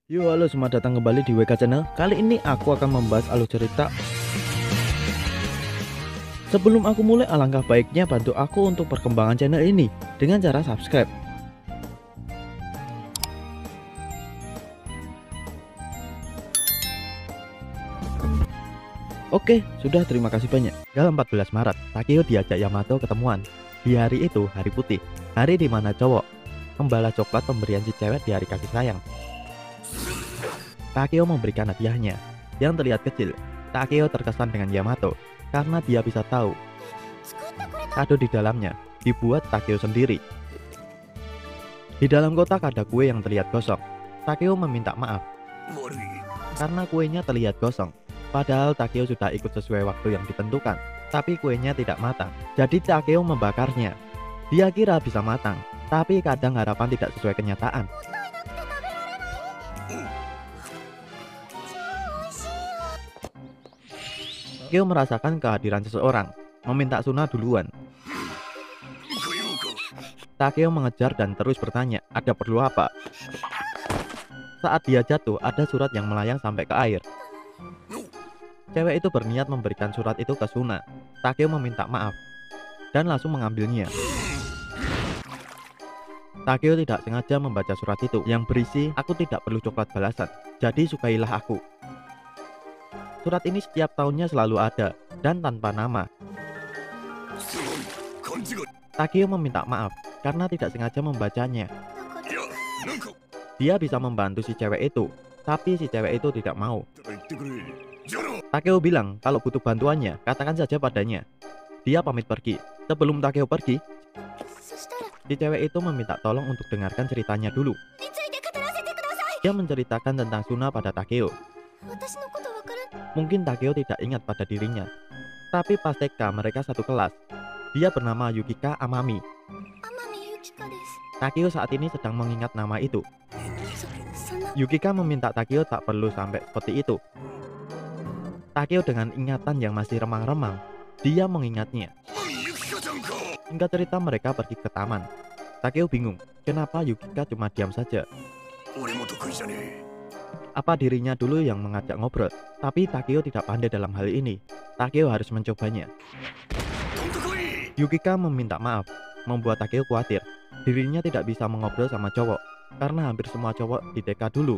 Yo, halo, selamat datang kembali di WK Channel. Kali ini aku akan membahas alur cerita. Sebelum aku mulai, alangkah baiknya bantu aku untuk perkembangan channel ini dengan cara subscribe. Oke, sudah, terima kasih banyak. Tanggal 14 Maret, Takeo diajak Yamato ketemuan. Di hari itu, hari putih, hari di mana cowok membalas coklat pemberian si cewek di hari kasih sayang. Takeo memberikan hadiahnya yang terlihat kecil. Takeo terkesan dengan Yamato karena dia bisa tahu kado di dalamnya dibuat Takeo sendiri. Di dalam kotak ada kue yang terlihat kosong. Takeo meminta maaf karena kuenya terlihat kosong. Padahal Takeo sudah ikut sesuai waktu yang ditentukan, tapi kuenya tidak matang. Jadi Takeo membakarnya. Dia kira bisa matang, tapi kadang harapan tidak sesuai kenyataan. Takeo merasakan kehadiran seseorang, meminta Suna duluan. Takeo mengejar dan terus bertanya, ada perlu apa? Saat dia jatuh, ada surat yang melayang sampai ke air. Cewek itu berniat memberikan surat itu ke Suna. Takeo meminta maaf dan langsung mengambilnya. Takeo tidak sengaja membaca surat itu yang berisi, aku tidak perlu coklat balasan, jadi sukailah aku. Surat ini setiap tahunnya selalu ada dan tanpa nama. Takeo meminta maaf karena tidak sengaja membacanya. Dia bisa membantu si cewek itu, tapi si cewek itu tidak mau. Takeo bilang kalau butuh bantuannya, katakan saja padanya. Dia pamit pergi. Sebelum Takeo pergi, si cewek itu meminta tolong untuk dengarkan ceritanya dulu. Dia menceritakan tentang Suna pada Takeo. Mungkin Takeo tidak ingat pada dirinya, tapi pas TK mereka satu kelas. Dia bernama Yukika Amami. Takeo saat ini sedang mengingat nama itu. Yukika meminta Takeo tak perlu sampai seperti itu. Takeo dengan ingatan yang masih remang-remang, dia mengingatnya. Singkat cerita mereka pergi ke taman. Takeo bingung, kenapa Yukika cuma diam saja. Apa dirinya dulu yang mengajak ngobrol? Tapi Takeo tidak pandai dalam hal ini. Takeo harus mencobanya. Yukika meminta maaf, membuat Takeo khawatir. Dirinya tidak bisa mengobrol sama cowok, karena hampir semua cowok di TK dulu.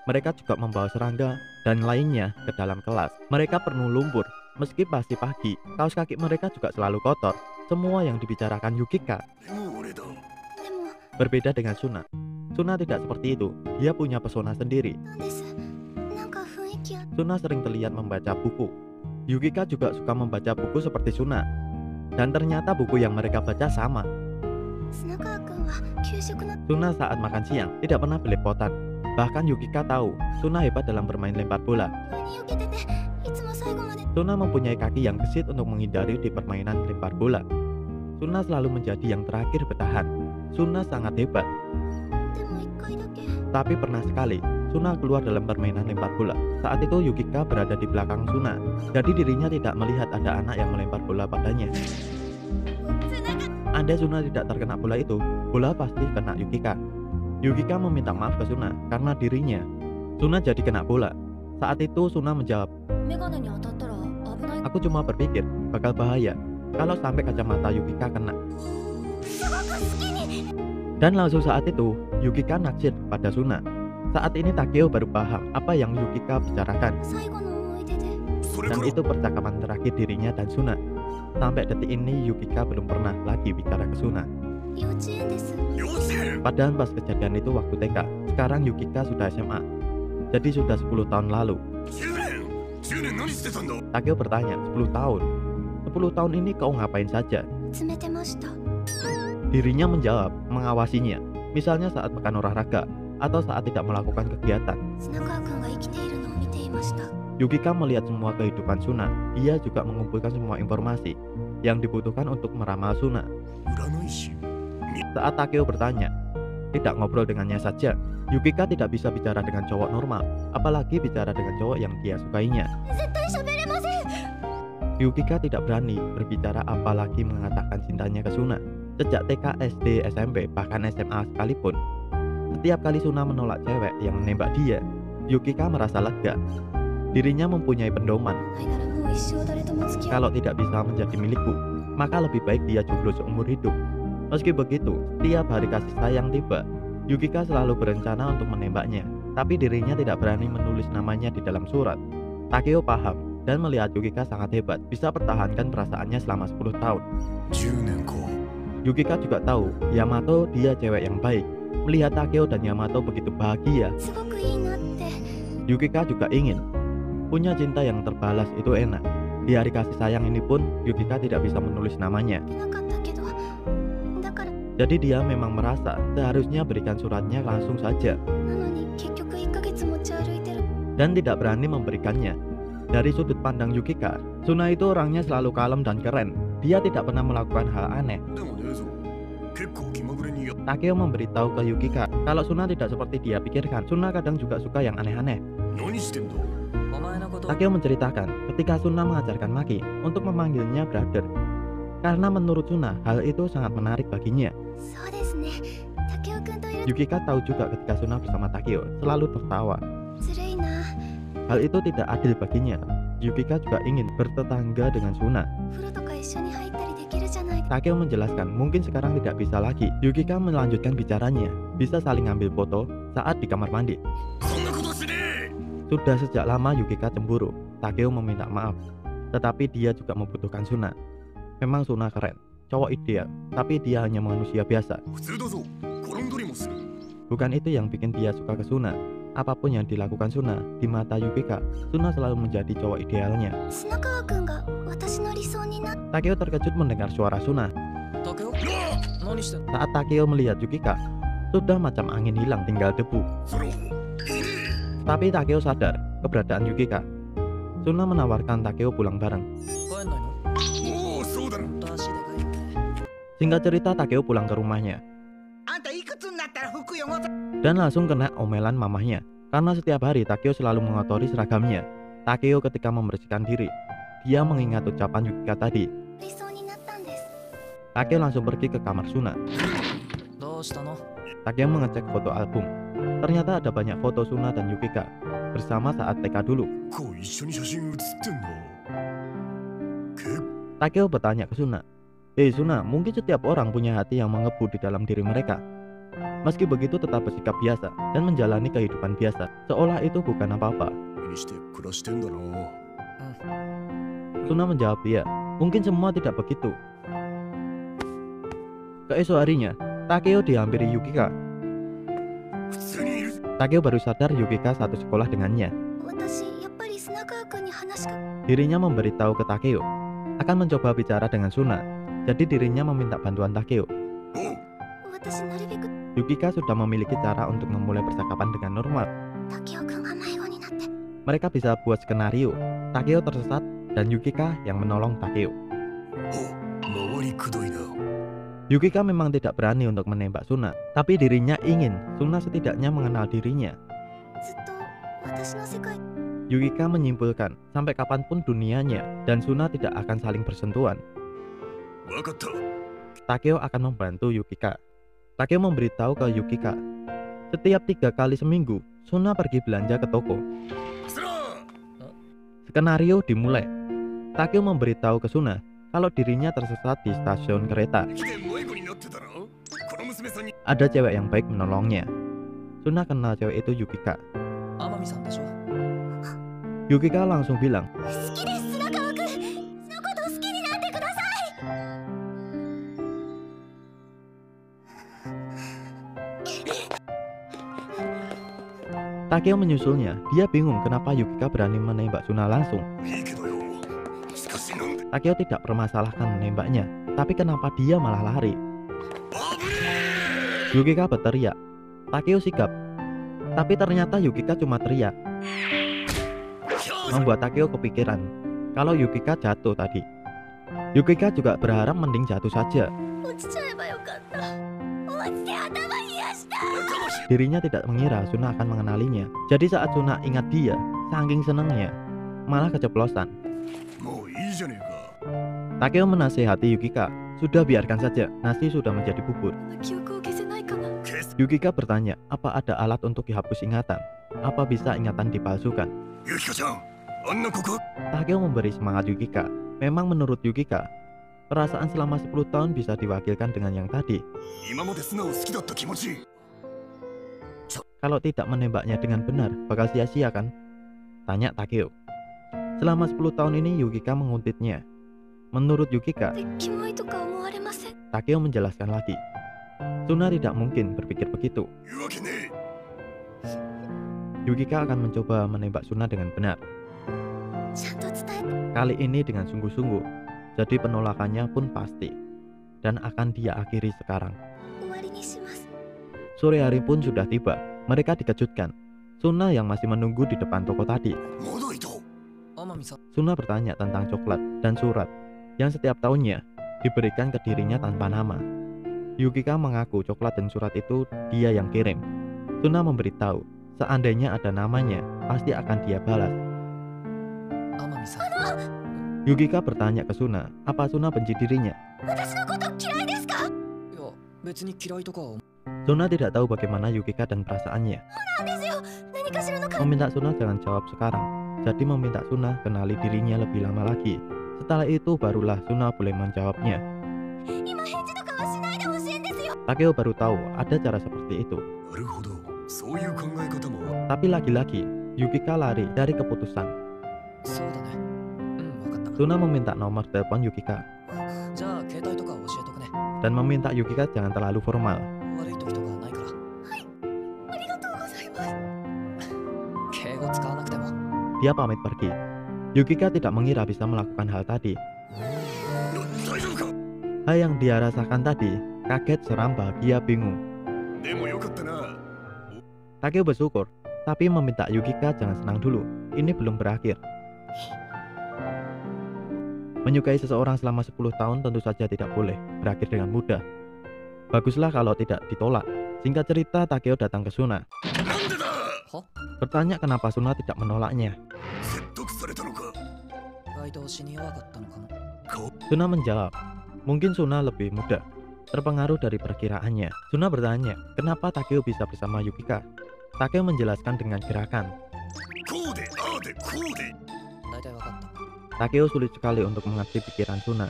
Mereka juga membawa serangga dan lainnya ke dalam kelas. Mereka penuh lumpur, meski pasti pagi. Kaos kaki mereka juga selalu kotor. Semua yang dibicarakan Yukika. Berbeda dengan Suna. Suna tidak seperti itu, dia punya pesona sendiri. Suna sering terlihat membaca buku. Yukika juga suka membaca buku seperti Suna. Dan ternyata buku yang mereka baca sama. Suna saat makan siang tidak pernah belepotan. Bahkan Yukika tahu Suna hebat dalam bermain lempar bola. Suna mempunyai kaki yang gesit untuk menghindari di permainan lempar bola. Suna selalu menjadi yang terakhir bertahan. Suna sangat hebat. Tapi pernah sekali, Suna keluar dalam permainan lempar bola. Saat itu Yukika berada di belakang Suna, jadi dirinya tidak melihat ada anak yang melempar bola padanya. Andai Suna tidak terkena bola itu, bola pasti kena Yukika. Yukika meminta maaf ke Suna karena dirinya. Suna jadi kena bola. Saat itu Suna menjawab, aku cuma berpikir bakal bahaya kalau sampai kacamata Yukika kena. Dan langsung saat itu, Yukika naksir pada Suna. Saat ini Takeo baru paham apa yang Yukika bicarakan. Dan itu percakapan terakhir dirinya dan Suna. Sampai detik ini Yukika belum pernah lagi bicara ke Suna. Padahal pas kejadian itu waktu TK. Sekarang Yukika sudah SMA. Jadi sudah 10 tahun lalu. Takeo bertanya, 10 tahun? 10 tahun ini kau ngapain saja? Dirinya menjawab, mengawasinya. Misalnya saat pekan olahraga atau saat tidak melakukan kegiatan. Yukika melihat semua kehidupan Suna. Dia juga mengumpulkan semua informasi yang dibutuhkan untuk meramal Suna. Saat Takeo bertanya, tidak ngobrol dengannya saja. Yukika tidak bisa bicara dengan cowok normal, apalagi bicara dengan cowok yang dia sukainya. Yukika tidak berani berbicara apalagi mengatakan cintanya ke Suna. Sejak TK, SD, SMP, bahkan SMA sekalipun, Setiap kali Suna menolak cewek yang menembak dia, Yukika merasa lega. Dirinya mempunyai pedoman. Kalau tidak bisa menjadi milikku, maka lebih baik dia jomblo seumur hidup. Meski begitu, setiap hari kasih sayang tiba, Yukika selalu berencana untuk menembaknya, tapi dirinya tidak berani menulis namanya di dalam surat. Takeo paham dan melihat Yukika sangat hebat, bisa pertahankan perasaannya selama 10 tahun. Yukika juga tahu Yamato dia cewek yang baik. Melihat Takeo dan Yamato begitu bahagia, Yukika juga ingin punya cinta yang terbalas itu enak. Di hari kasih sayang ini pun Yukika tidak bisa menulis namanya. Jadi dia memang merasa seharusnya berikan suratnya langsung saja dan tidak berani memberikannya. Dari sudut pandang Yukika, Suna itu orangnya selalu kalem dan keren. Dia tidak pernah melakukan hal aneh. Takeo memberitahu ke Yukika kalau Suna tidak seperti dia pikirkan. Suna kadang juga suka yang aneh-aneh. Takeo menceritakan ketika Suna mengajarkan Maki untuk memanggilnya brother, karena menurut Suna hal itu sangat menarik baginya. Yukika tahu juga ketika Suna bersama Takeo selalu tertawa. Hal itu tidak adil baginya. Yukika juga ingin bertetangga dengan Suna. Takeo menjelaskan mungkin sekarang tidak bisa lagi. Yukika melanjutkan bicaranya, bisa saling ambil foto saat di kamar mandi. Sudah sejak lama Yukika cemburu. Takeo meminta maaf, tetapi dia juga membutuhkan Suna. Memang Suna keren, cowok ideal, tapi dia hanya manusia biasa. Bukan itu yang bikin dia suka ke Suna. Apapun yang dilakukan Suna, di mata Yukika, Suna selalu menjadi cowok idealnya. Takeo terkejut mendengar suara Suna. Saat Takeo melihat Yukika, sudah macam angin hilang, tinggal debu. Tapi Takeo sadar keberadaan Yukika. Suna menawarkan Takeo pulang bareng. Singkat cerita, Takeo pulang ke rumahnya dan langsung kena omelan mamahnya, karena setiap hari Takeo selalu mengotori seragamnya. Takeo ketika membersihkan diri, dia mengingat ucapan Yukika tadi. Takeo langsung pergi ke kamar Suna. Takeo mengecek foto album. Ternyata ada banyak foto Suna dan Yukika bersama saat TK dulu. Takeo bertanya ke Suna, "Hei Suna, mungkin setiap orang punya hati yang mengebu di dalam diri mereka. Meski begitu tetap bersikap biasa dan menjalani kehidupan biasa, seolah itu bukan apa-apa." Suna menjawab ya, mungkin semua tidak begitu. Keesok harinya, Takeo dihampiri Yukika. Takeo baru sadar Yukika satu sekolah dengannya. Dirinya memberitahu ke Takeo akan mencoba bicara dengan Suna, jadi dirinya meminta bantuan Takeo. Yukika sudah memiliki cara untuk memulai percakapan dengan normal. Mereka bisa buat skenario. Takeo tersesat dan Yukika yang menolong Takeo. Yukika memang tidak berani untuk menembak Suna, tapi dirinya ingin Suna setidaknya mengenal dirinya. Yukika menyimpulkan sampai kapanpun dunianya dan Suna tidak akan saling bersentuhan. Takeo akan membantu Yukika. Takeo memberitahu ke Yukika, setiap 3 kali seminggu Suna pergi belanja ke toko. Skenario dimulai. Takeo memberitahu ke Suna kalau dirinya tersesat di stasiun kereta. Ada cewek yang baik menolongnya. Suna kenal cewek itu Yukika. Yukika langsung bilang, Takeo menyusulnya. Dia bingung kenapa Yukika berani menembak Suna langsung. Takeo tidak permasalahkan menembaknya, tapi kenapa dia malah lari? Yukika berteriak. Takeo sigap, tapi ternyata Yukika cuma teriak, membuat Takeo kepikiran kalau Yukika jatuh tadi. Yukika juga berharap mending jatuh saja. Dirinya tidak mengira Suna akan mengenalinya. Jadi saat Suna ingat dia, saking senangnya malah keceplosan. Takeo menasihati Yukika, sudah biarkan saja, nasi sudah menjadi bubur. Yukika bertanya, apa ada alat untuk dihapus ingatan? Apa bisa ingatan dipalsukan? Takeo memberi semangat Yukika. Memang menurut Yukika, perasaan selama 10 tahun bisa diwakilkan dengan yang tadi. Kalau tidak menembaknya dengan benar, bakal sia-sia kan? Tanya Takeo. Selama 10 tahun ini Yukika menguntitnya. Menurut Yukika, Takeo menjelaskan lagi, Suna tidak mungkin berpikir begitu. Yukika akan mencoba menembak Suna dengan benar. Kali ini dengan sungguh-sungguh, jadi penolakannya pun pasti. Dan akan dia akhiri sekarang. Sore hari pun sudah tiba. Mereka dikejutkan. Suna yang masih menunggu di depan toko tadi. Suna bertanya tentang coklat dan surat yang setiap tahunnya diberikan ke dirinya tanpa nama. Yukika mengaku coklat dan surat itu dia yang kirim. Suna memberitahu, seandainya ada namanya, pasti akan dia balas. Yukika bertanya ke Suna, apa Suna benci dirinya? Suna tidak tahu bagaimana Yukika dan perasaannya. Meminta Suna jangan jawab sekarang, jadi meminta Suna kenali dirinya lebih lama lagi. Setelah itu barulah Suna boleh menjawabnya. Takeo baru tahu ada cara seperti itu. Tapi lagi-lagi Yukika lari dari keputusan. Suna meminta nomor telepon Yukika dan meminta Yukika jangan terlalu formal. Dia pamit pergi. Yukika tidak mengira bisa melakukan hal tadi. Hal yang dia rasakan tadi, kaget, seram, bahagia, bingung. Takeo bersyukur, tapi meminta Yukika jangan senang dulu. Ini belum berakhir. Menyukai seseorang selama 10 tahun tentu saja tidak boleh berakhir dengan mudah. Baguslah kalau tidak ditolak. Singkat cerita, Takeo datang ke Suna. Bertanya kenapa Suna tidak menolaknya. Suna menjawab, mungkin Suna lebih muda, terpengaruh dari perkiraannya. Suna bertanya, kenapa Takeo bisa bersama Yukika? Takeo menjelaskan dengan gerakan. Takeo sulit sekali untuk mengerti pikiran Suna.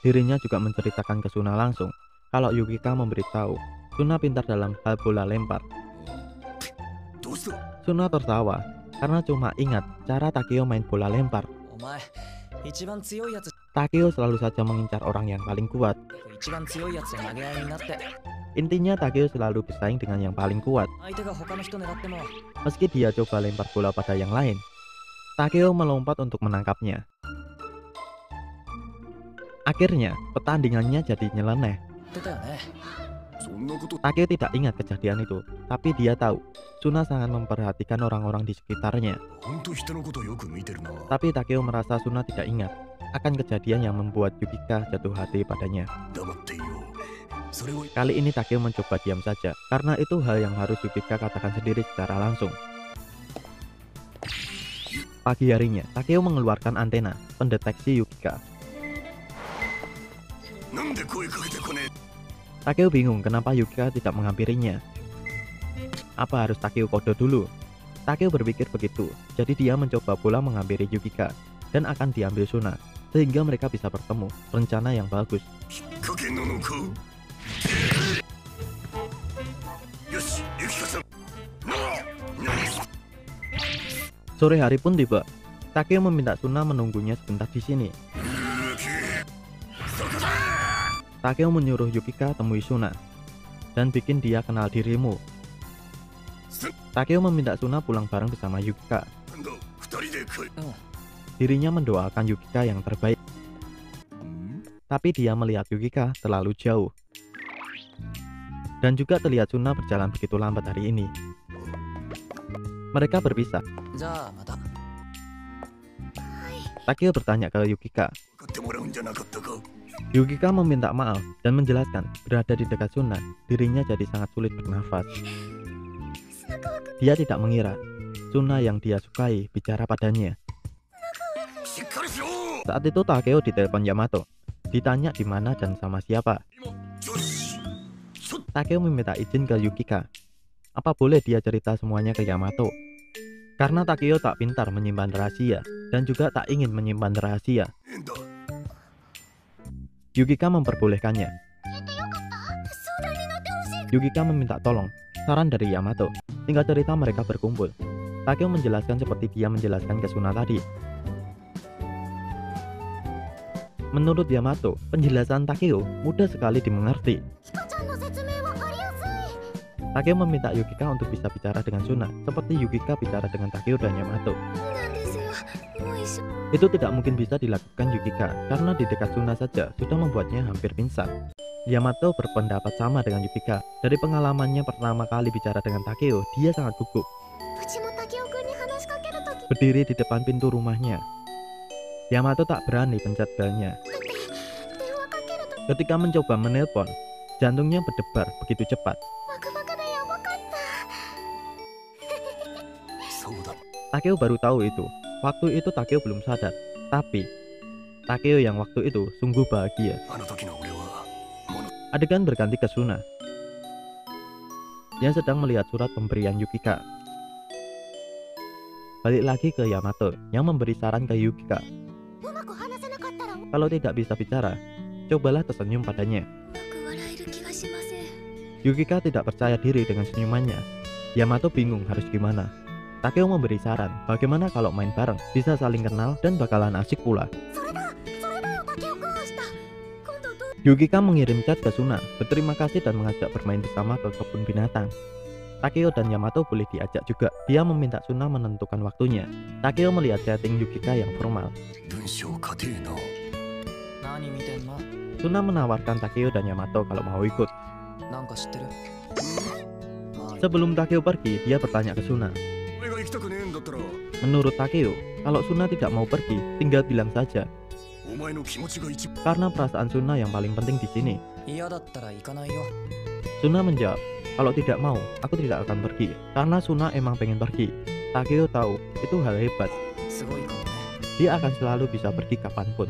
Dirinya juga menceritakan ke Suna langsung kalau Yukika memberitahu Suna pintar dalam hal bola lempar. Suna tertawa karena cuma ingat cara Takeo main bola lempar. Takeo selalu saja mengincar orang yang paling kuat. Intinya Takeo selalu bersaing dengan yang paling kuat. Meski dia coba lempar bola pada yang lain, Takeo melompat untuk menangkapnya. Akhirnya, pertandingannya jadi nyeleneh. Takeo tidak ingat kejadian itu, tapi dia tahu Suna sangat memperhatikan orang-orang di sekitarnya. Tapi Takeo merasa Suna tidak ingat akan kejadian yang membuat Yukika jatuh hati padanya. Kali ini Takeo mencoba diam saja, karena itu hal yang harus Yukika katakan sendiri secara langsung. Pagi harinya, Takeo mengeluarkan antena pendeteksi Yukika. Takeo bingung kenapa Yukika tidak menghampirinya. Apa harus Takeo kode dulu? Takeo berpikir begitu, jadi dia mencoba pula menghampiri Yukika dan akan diambil Suna, sehingga mereka bisa bertemu. Rencana yang bagus. Sore hari pun tiba. Takeo meminta Suna menunggunya sebentar di sini. Takeo menyuruh Yukika temui Suna dan bikin dia kenal dirimu. Takeo meminta Suna pulang bareng bersama Yukika. Dirinya mendoakan Yukika yang terbaik. Tapi dia melihat Yukika terlalu jauh. Dan juga terlihat Suna berjalan begitu lambat hari ini. Mereka berpisah. Takeo bertanya ke Yukika. Yukika meminta maaf dan menjelaskan berada di dekat Suna, dirinya jadi sangat sulit bernafas. Dia tidak mengira Suna yang dia sukai bicara padanya. Saat itu Takeo ditelepon Yamato, ditanya di mana dan sama siapa. Takeo meminta izin ke Yukika. Apa boleh dia cerita semuanya ke Yamato? Karena Takeo tak pintar menyimpan rahasia dan juga tak ingin menyimpan rahasia. Yukika memperbolehkannya. Yukika meminta tolong, saran dari Yamato. Singkat cerita mereka berkumpul. Takeo menjelaskan seperti dia menjelaskan ke Suna tadi. Menurut Yamato, penjelasan Takeo mudah sekali dimengerti. Takeo meminta Yukika untuk bisa bicara dengan Suna, seperti Yukika bicara dengan Takeo dan Yamato. Itu tidak mungkin bisa dilakukan Yukika, karena di dekat Suna saja sudah membuatnya hampir pingsan. Yamato berpendapat sama dengan Yukika. Dari pengalamannya pertama kali bicara dengan Takeo, dia sangat gugup. Berdiri di depan pintu rumahnya, Yamato tak berani pencet belnya. Ketika mencoba menelpon, jantungnya berdebar begitu cepat. Takeo baru tahu itu. Waktu itu Takeo belum sadar. Tapi Takeo yang waktu itu sungguh bahagia. Adegan berganti ke Suna. Dia sedang melihat surat pemberian Yukika. Balik lagi ke Yamato yang memberi saran ke Yukika. Kalau tidak bisa bicara, cobalah tersenyum padanya. Yukika tidak percaya diri dengan senyumannya. Yamato bingung harus gimana. Takeo memberi saran, bagaimana kalau main bareng, bisa saling kenal dan bakalan asik pula. Yukika mengirim chat ke Suna, berterima kasih dan mengajak bermain bersama ke kebun binatang. Takeo dan Yamato boleh diajak juga. Dia meminta Suna menentukan waktunya. Takeo melihat chatting Yukika yang formal. Suna menawarkan Takeo dan Yamato kalau mau ikut. Sebelum Takeo pergi, dia bertanya ke Suna. Menurut Takeo, kalau Suna tidak mau pergi, tinggal bilang saja. Karena perasaan Suna yang paling penting di sini. Suna menjawab, kalau tidak mau, aku tidak akan pergi. Karena Suna emang pengen pergi. Takeo tahu, itu hal hebat. Dia akan selalu bisa pergi kapanpun.